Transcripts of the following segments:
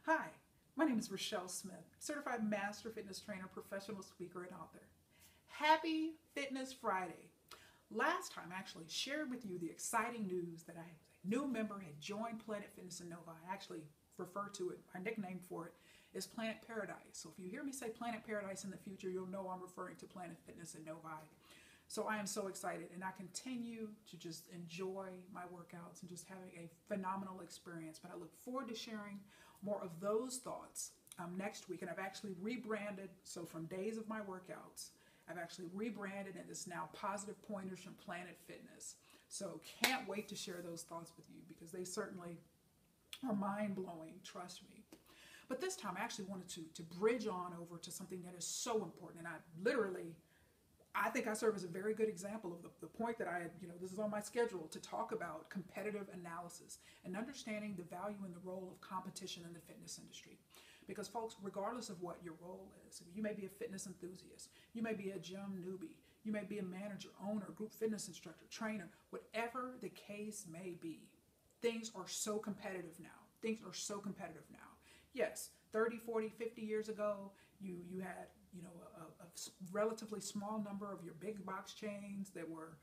Hi, my name is Rachelle Smith, certified master fitness trainer, professional speaker, and author. Happy Fitness Friday. Last time I actually shared with you the exciting news that a new member had joined Planet Fitness in Novi. I actually refer to it, my nickname for it is Planet Paradise. So if you hear me say Planet Paradise in the future, you'll know I'm referring to Planet Fitness in Novi. So I am so excited, and I continue to just enjoy my workouts and just having a phenomenal experience. But I look forward to sharing more of those thoughts next week. And I've actually rebranded, so from days of my workouts, I've actually rebranded, and it's now Positive Pointers from Planet Fitness. So can't wait to share those thoughts with you because they certainly are mind-blowing, trust me. But this time I actually wanted to bridge on over to something that is so important. And I think I serve as a very good example of the point that this is on my schedule to talk about competitive analysis and understanding the value and the role of competition in the fitness industry. Because folks, regardless of what your role is, you may be a fitness enthusiast, you may be a gym newbie, you may be a manager, owner, group fitness instructor, trainer, whatever the case may be, things are so competitive now. Things are so competitive now. Yes, 30, 40, 50 years ago, you had a relatively small number of your big box chains that were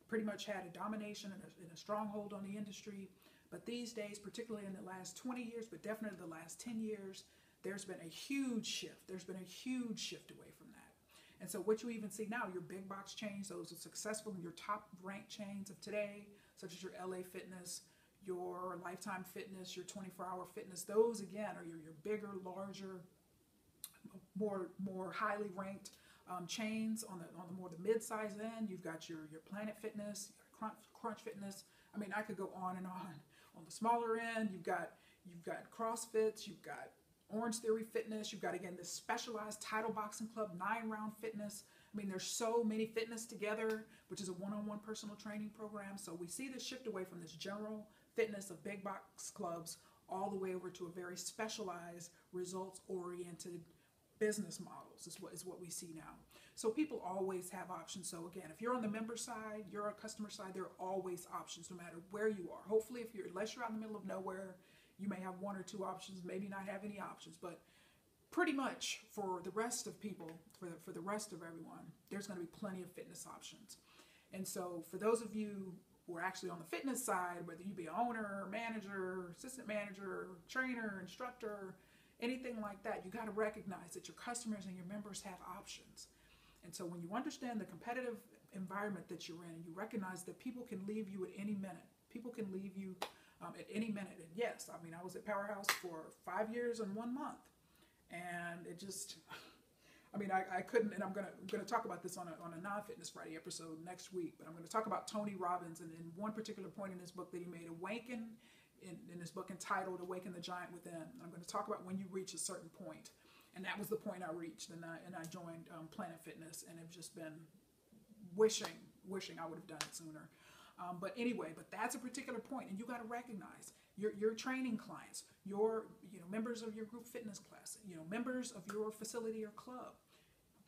pretty much had a domination and a stronghold on the industry. But these days, particularly in the last 20 years, but definitely the last 10 years, there's been a huge shift. There's been a huge shift away from that. And so what you even see now, your big box chains, those are successful in your top ranked chains of today, such as your LA Fitness, your Lifetime Fitness, your 24-hour fitness, those again are your bigger, larger, more highly ranked chains on the more the mid-size end. You've got your Planet Fitness, your Crunch Fitness. I mean, I could go on and on. On the smaller end, you've got CrossFits, you've got Orange Theory Fitness, you've got again this specialized Title Boxing Club 9-round fitness. I mean, there's so many fitness together, which is a one-on-one personal training program. So we see this shift away from this general fitness of big box clubs all the way over to a very specialized, results-oriented business models is what we see now. So people always have options. So again, if you're on the member side, you're a customer side, there are always options no matter where you are. Hopefully, unless you're out in the middle of nowhere, you may have one or two options, maybe not have any options, but pretty much for the rest of people, for the rest of everyone, there's going to be plenty of fitness options. And so for those of you who are actually on the fitness side, whether you be an owner, manager, assistant manager, trainer, instructor, anything like that, you got to recognize that your customers and your members have options. And so when you understand the competitive environment that you're in, and you recognize that people can leave you at any minute. People can leave you at any minute. And yes, I mean, I was at Powerhouse for 5 years and 1 month. And it just, I mean, I couldn't, and I'm gonna talk about this on a non-fitness Friday episode next week, but I'm going to talk about Tony Robbins and in one particular point in his book that he made, Awaken, in his book entitled Awaken the Giant Within. I'm going to talk about when you reach a certain point. And that was the point I reached, and I joined Planet Fitness, and have just been wishing I would have done it sooner. But anyway, that's a particular point, and you got to recognize your training clients, your members of your group fitness class, members of your facility or club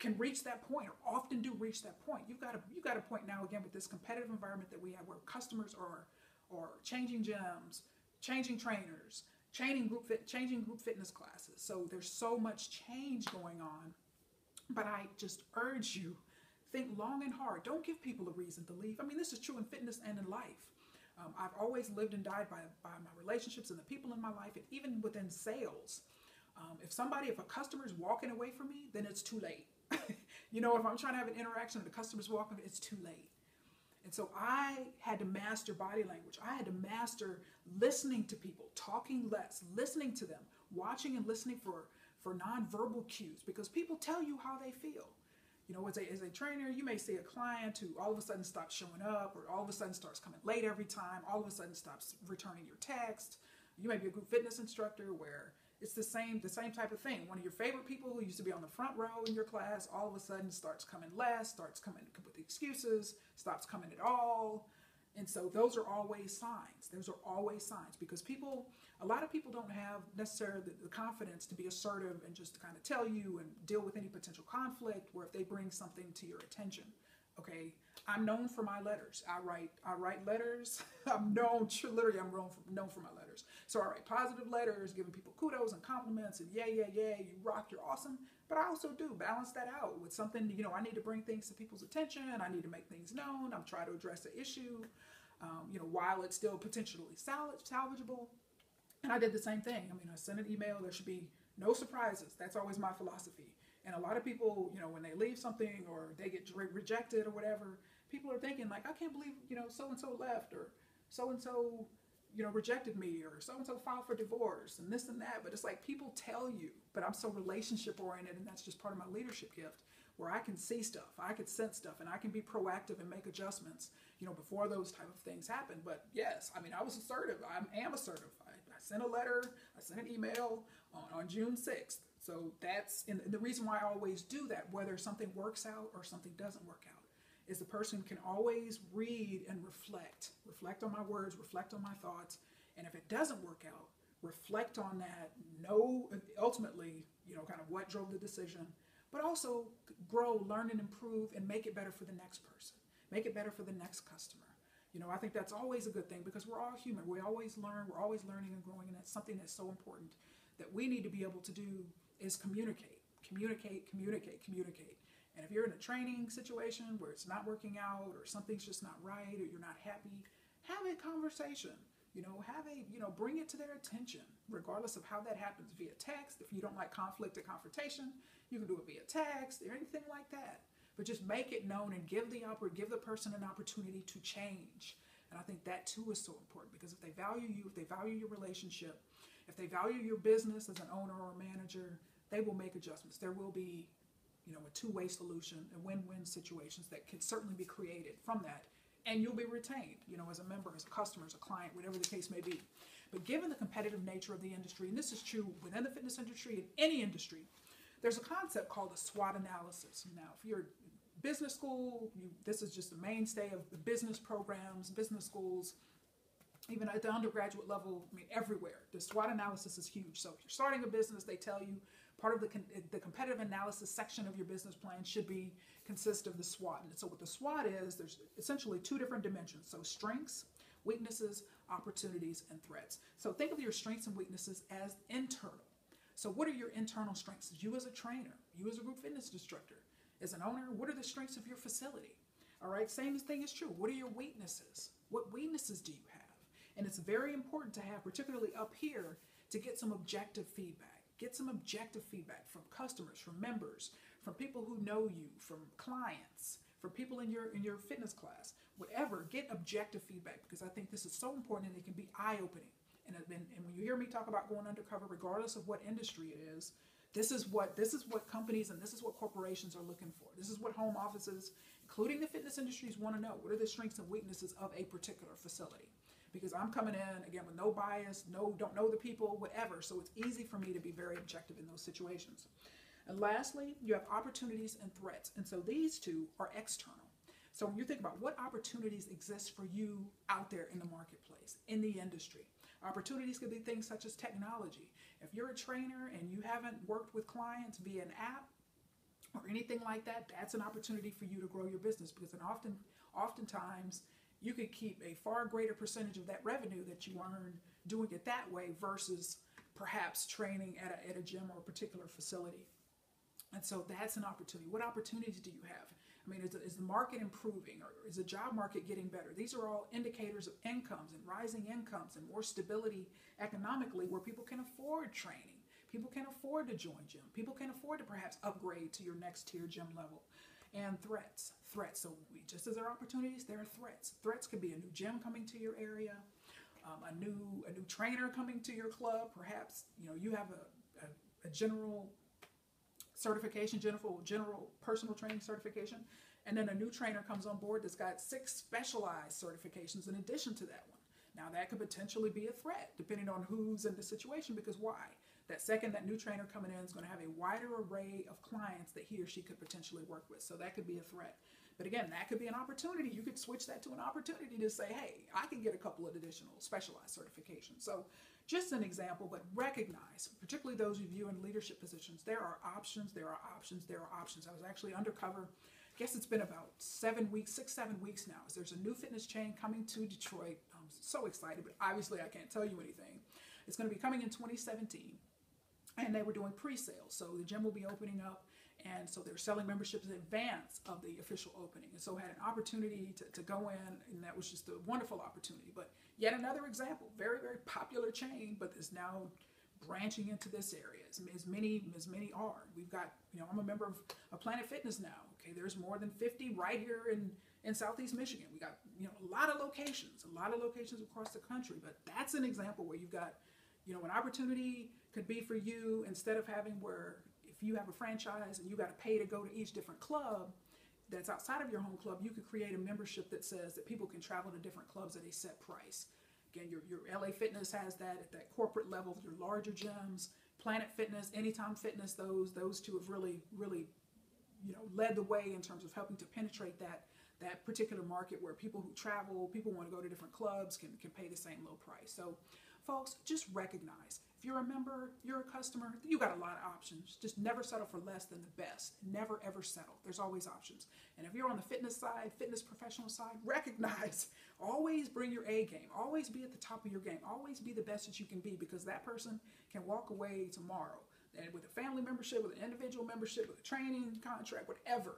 can reach that point, or often do reach that point. You've got a point now again with this competitive environment that we have, where customers are changing gyms, changing trainers, changing group fitness classes. So there's so much change going on. But I just urge you, think long and hard. Don't give people a reason to leave. I mean, this is true in fitness and in life. I've always lived and died by my relationships and the people in my life, and even within sales. If a customer is walking away from me, then it's too late. If I'm trying to have an interaction and the customer's walking, it's too late. And so I had to master body language. I had to master listening to people, talking less, listening to them, watching and listening for nonverbal cues, because people tell you how they feel. As a trainer, you may see a client who all of a sudden stops showing up, or all of a sudden starts coming late every time, all of a sudden stops returning your text. You may be a group fitness instructor where it's the same type of thing. One of your favorite people who used to be on the front row in your class all of a sudden starts coming less, starts coming with excuses, stops coming at all. And so those are always signs. Those are always signs, because a lot of people don't have necessarily the confidence to be assertive and just to kind of tell you and deal with any potential conflict, where if they bring something to your attention. Okay, I'm known for my letters. I write letters. I'm known for my letters. So, all right, positive letters, giving people kudos and compliments and yeah, you rock, you're awesome. But I also do balance that out with something, I need to bring things to people's attention. I need to make things known. I'm trying to address the issue, while it's still potentially salvageable. And I did the same thing. I sent an email. There should be no surprises. That's always my philosophy. And a lot of people, when they leave something or they get rejected or whatever, people are thinking like, I can't believe, so-and-so left, or so-and-so, rejected me, or so-and-so filed for divorce and this and that. But it's like people tell you, but I'm so relationship oriented, and that's just part of my leadership gift, where I can see stuff, I can sense stuff, and I can be proactive and make adjustments, before those type of things happen. But yes, I was assertive. I am assertive. I sent a letter, I sent an email on June 6th. So and the reason why I always do that, whether something works out or something doesn't work out, is the person can always read and reflect on my words, reflect on my thoughts. And if it doesn't work out, reflect on that, know ultimately, kind of what drove the decision, but also grow, learn, and improve, and make it better for the next person, make it better for the next customer. I think that's always a good thing, because we're all human. We always learn, we're always learning and growing, and that's something that's so important that we need to be able to do is communicate. And if you're in a training situation where it's not working out, or something's just not right, or you're not happy, have a conversation. Bring it to their attention, regardless of how that happens, via text. If you don't like conflict or confrontation, you can do it via text or anything like that. But just make it known and give the person an opportunity to change. And I think that too is so important, because if they value you, if they value your relationship, if they value your business as an owner or a manager, they will make adjustments. There will be, a two-way solution and win-win situations that can certainly be created from that. And you'll be retained, as a member, as a customer, as a client, whatever the case may be. But given the competitive nature of the industry, and this is true within the fitness industry, in any industry, there's a concept called a SWOT analysis. Now, if you're business school, this is just a mainstay of the business programs, business schools, even at the undergraduate level, everywhere. The SWOT analysis is huge. So if you're starting a business, they tell you part of the competitive analysis section of your business plan should consist of the SWOT. And so what the SWOT is, there's essentially two different dimensions. So strengths, weaknesses, opportunities, and threats. So think of your strengths and weaknesses as internal. So what are your internal strengths? You as a trainer, you as a group fitness instructor, as an owner, what are the strengths of your facility? All right, same thing is true. What are your weaknesses? What weaknesses do you have? And it's very important to have, particularly up here, to get some objective feedback. Get some objective feedback from customers, from members, from people who know you, from clients, from people in your fitness class, whatever. Get objective feedback, because I think this is so important, and it can be eye-opening. And when you hear me talk about going undercover, regardless of what industry it is, this is what companies and this is what corporations are looking for. This is what home offices, including the fitness industries, want to know. What are the strengths and weaknesses of a particular facility? Because I'm coming in, again, with no bias, don't know the people, whatever. So it's easy for me to be very objective in those situations. And lastly, you have opportunities and threats. And so these two are external. So when you think about what opportunities exist for you out there in the marketplace, in the industry, opportunities could be things such as technology. If you're a trainer and you haven't worked with clients via an app or anything like that, that's an opportunity for you to grow your business, because oftentimes you could keep a far greater percentage of that revenue that you earn doing it that way versus perhaps training at a gym or a particular facility. And so that's an opportunity. What opportunities do you have? Is the market improving, or is the job market getting better? These are all indicators of incomes and rising incomes and more stability economically, where people can afford training. People can afford to join gym. People can afford to perhaps upgrade to your next tier gym level. And threats. So just as there are opportunities, there are threats. Threats could be a new gym coming to your area, a new trainer coming to your club. Perhaps you have a general certification, general personal training certification, and then a new trainer comes on board that's got 6 specialized certifications in addition to that one. Now that could potentially be a threat depending on who's in the situation, because why? That new trainer coming in is going to have a wider array of clients that he or she could potentially work with. So that could be a threat. But again, that could be an opportunity. You could switch that to an opportunity to say, hey, I can get a couple of additional specialized certifications. So just an example, but recognize, particularly those of you in leadership positions, there are options, there are options, there are options. I was actually undercover, I guess it's been about 7 weeks now. There's a new fitness chain coming to Detroit. I'm so excited, but obviously I can't tell you anything. It's going to be coming in 2017. And they were doing pre-sales. So the gym will be opening up. And so they're selling memberships in advance of the official opening. And so had an opportunity to go in, and that was just a wonderful opportunity. But yet another example, very, very popular chain, but is now branching into this area, as many are. We've got, I'm a member of Planet Fitness now. Okay, there's more than 50 right here in Southeast Michigan. We got, a lot of locations across the country. But that's an example where you've got, an opportunity could be for you, instead of having where if you have a franchise and you got to pay to go to each different club that's outside of your home club, you could create a membership that says that people can travel to different clubs at a set price. Again, your LA Fitness has that at that corporate level, your larger gyms, Planet Fitness, Anytime Fitness, those two have really, led the way in terms of helping to penetrate that particular market where people who travel, people want to go to different clubs, can pay the same low price. So folks, just recognize, if you're a member, you're a customer, you got a lot of options. Just never settle for less than the best. Never, ever settle. There's always options. And if you're on the fitness side, fitness professional side, recognize, always bring your A game. Always be at the top of your game. Always be the best that you can be, because that person can walk away tomorrow. And with a family membership, with an individual membership, with a training contract, whatever.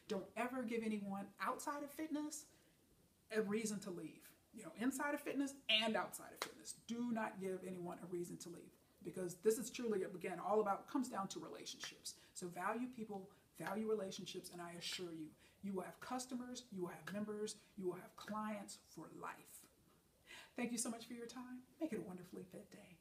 Don't ever give anyone outside of fitness a reason to leave. Inside of fitness and outside of fitness. Do not give anyone a reason to leave, because this is truly, again, all about, comes down to relationships. So value people, value relationships, and I assure you, you will have customers, you will have members, you will have clients for life. Thank you so much for your time. Make it a wonderfully fit day.